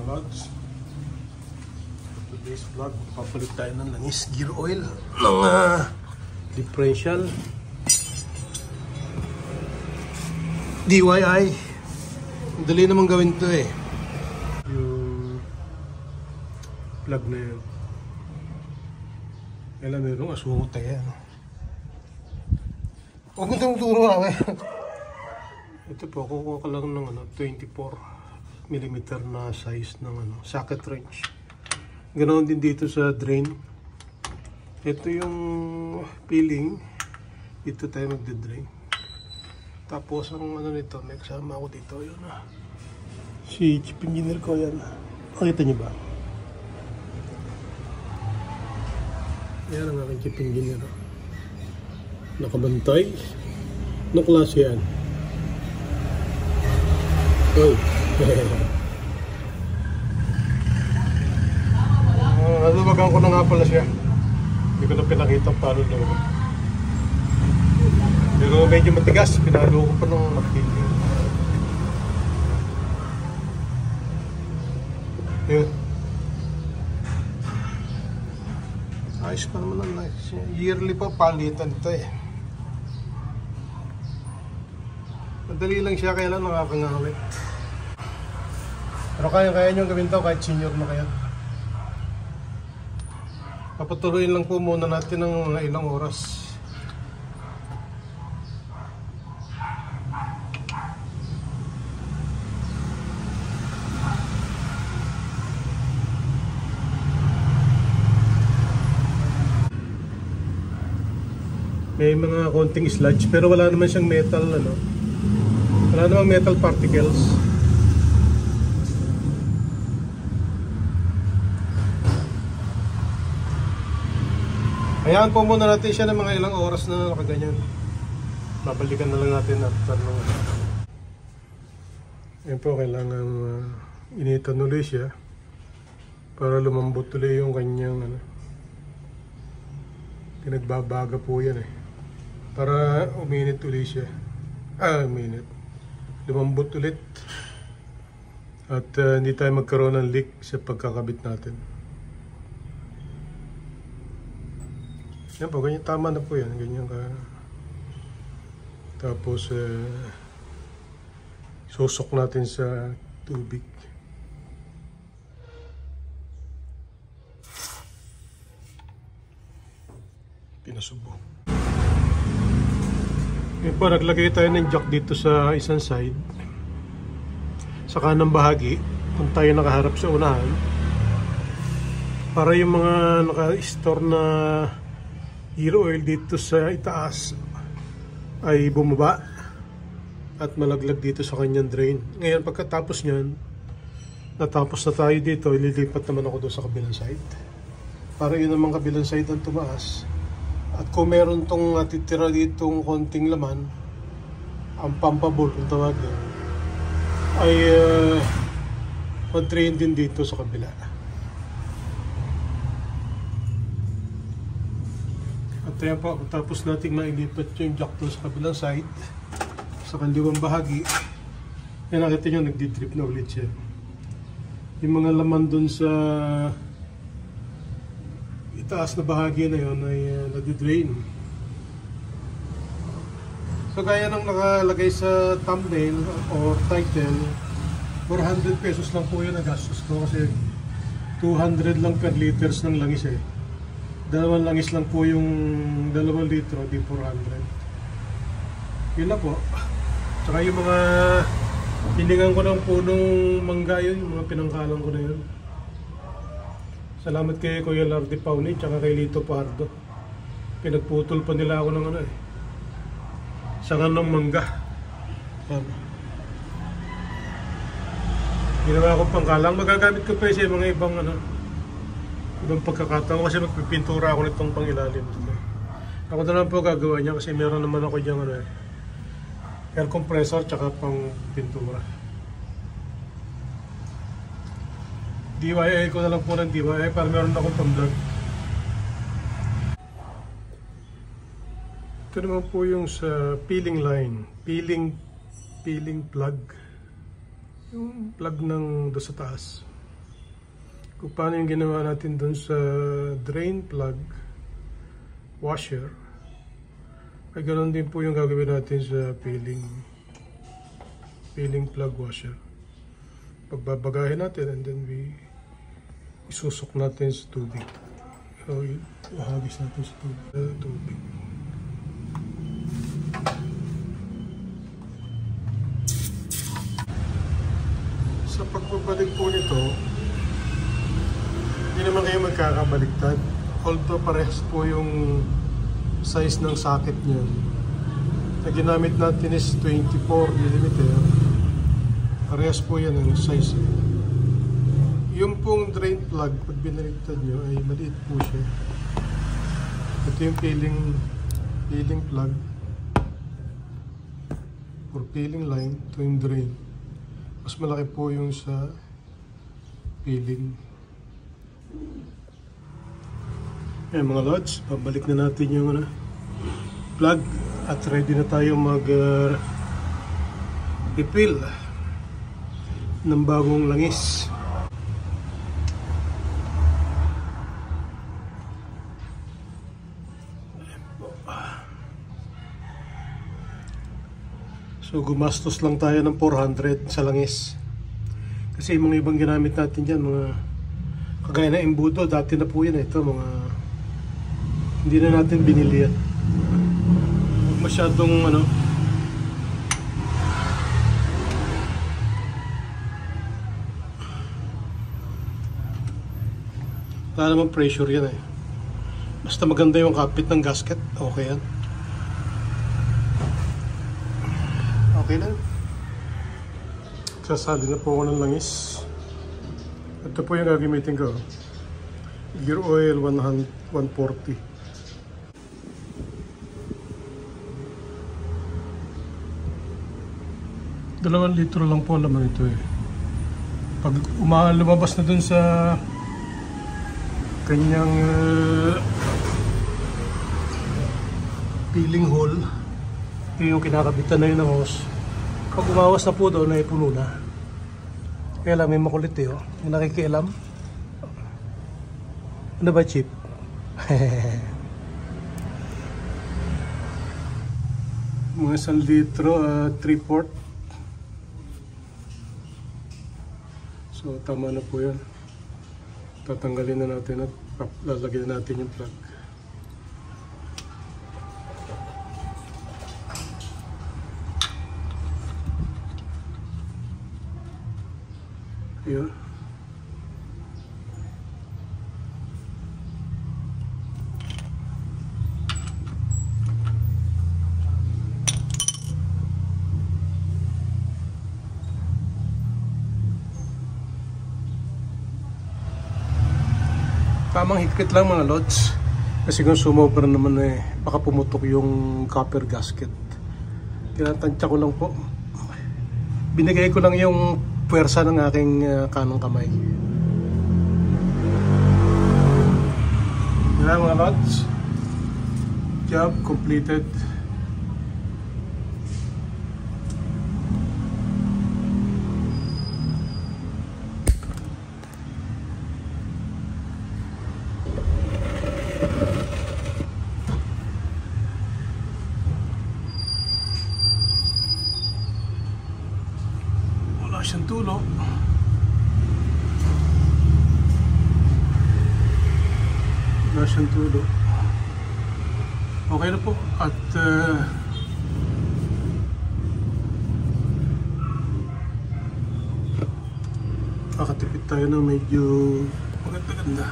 Lods. Today's vlog, papalit tayo ng langis gear oil ng differential DIY. Dali naman gawin to eh. Yung plug na yun. Kailan mayroong asungot tayo. Huwag mo itong turo namin. Ito po, kukuha ka lang ng 24mm na size ng socket wrench. Ganoon din dito sa drain. Ito yung peeling. Dito tayo magde-drain. Tapos ang nito, may kasama ako dito. Yun si chief engineer ko yan. Nakita niyo ba? Yan ang aking chief engineer. Nakabantay. Anong klase yan? Oh. Naluwagan ko na nga pala siya. Hindi ko na pinakita paano luwagan. Pero medyo matigas. Pinalo ko pa ng matindi. Yun. Ayos pa naman ang nice. Yearly pa palitan ito eh. Madali lang siya, kaya lang nakakangawit. Pero kaya nyo gawin to kahit senior na kayo. Papatuloyin lang po muna natin ng mga ilang oras. May mga konting sludge pero wala naman siyang metal wala namang metal particles. Hayaan po muna natin siya ng mga ilang oras na nakaganyan. Babalikan na lang natin after ng Ayan po, kailangan initan ulit siya para lumambot ulit yung kanyang pinagbabaga po yan eh. Para uminit ulit siya. Uminit. Lumambot ulit. At hindi tayo magkaroon ng leak sa pagkakabit natin. Yan po, ganyan, tama na po yan. Ganyan ka. Tapos, susok natin sa tubig. Pinasubo. Yan po, naglagay tayo ng jack dito sa isang side. Sa kanang bahagi, kung tayo nakaharap sa unahan. Para yung mga naka-store na gear oil dito sa itaas ay bumaba at malaglag dito sa kanyang drain. Ngayon pagkatapos nyan, natapos na tayo dito, ililipat naman ako doon sa kabilang side para yun naman kabilang side ang tumaas. At kung meron tong natitira ditong konting laman, ang pumpable kung tawag doon, ay mag-drain din dito sa kabila. At yan po, tapos natin mailipat yung jack doon sa kabilang side, sa kaliwang bahagi. Yan, nakita nyo, nagdi-drip na ulit siya. Yung mga laman doon sa itaas na bahagi na yun ay nadi-drain. So gaya ng nakalagay sa thumbnail or title, 400 pesos lang po yun na gastos ko kasi 200 lang per liters ng langis eh. Dalawang langis lang po yung 2 litro, di 400. Yun na po. Tsaka yung mga piningan ko ng punong mangga yun, yung mga pinangkalan ko na yun. Salamat kay Kuya Lardy Pauni, tsaka kay Lito Pardo. Pinagputol pa nila ako ng sangan ng mangga. Ginawa ko pangkalang, magagamit ko pa sa mga ibang ibang pagkakataon kasi magpipintura ako nitong pangilalim. Ako na lang po gagawa niya kasi meron naman ako diyang air compressor tsaka pang pintura. DIY ko na lang po ng DIY para meron akong pang-vlog. Ito naman po yung sa peeling line, peeling plug. Yung plug ng doon sa taas. kung paano yung ginawa natin dun sa drain plug washer, ay ganoon din po yung gagawin natin sa peeling plug washer. Pagbabagahin natin and then isusok natin sa tubig. So, ihagis natin sa tubig. Sa pagbabalik po nito, hindi naman kayo magkakabaliktad. Although parehas po yung size ng socket niyan. Na ginamit natin is 24mm. Parehas po yan ang size. Yung pong drain plug, pag binaliktad nyo, ay maliit po siya. Ito yung peeling plug or peeling line. Ito yung drain. Mas malaki po yung sa peeling. Ayan mga lods, pabalik na natin yung plug at ready na tayo refill ng bagong langis. So gumastos lang tayo ng 400 sa langis. Kasi yung mga ibang ginamit natin dyan, mga kagaya na embudo, dati na po yan. Ito mga hindi na natin binili yan. Masyadong wala namang pressure yan eh. Basta maganda yung kapit ng gasket, okay yan. Okay na. Sasali na po ako ng langis. Ito po yung gagamitin ko. Gear oil 140. Dalawang litro lang po laman ito eh. Pag lumabas na dun sa kanyang peeling hole, yung kinakabitan na yun ng hose. Pag umawas na po doon, ay puno na. Kaya lang may makulit eh, oh. Yung nakikialam. Ano ba, Chip? Mga 1 litro, 3/4. So, tama na po yan. Tatanggalin na natin at lalagyan na natin yung plug. Ayan. Tamang higpit lang mga lods. Kasi kung sumobra naman eh, baka pumutok yung copper gasket. Tinatansya ko lang po. Binigay ko lang yung puwersa ng aking kanang kamay. Yan mga lods. Job completed. Wala siyang tulo. Wala siyang tulo. Okay na po. At makatipid tayo ng medyo maganda-ganda.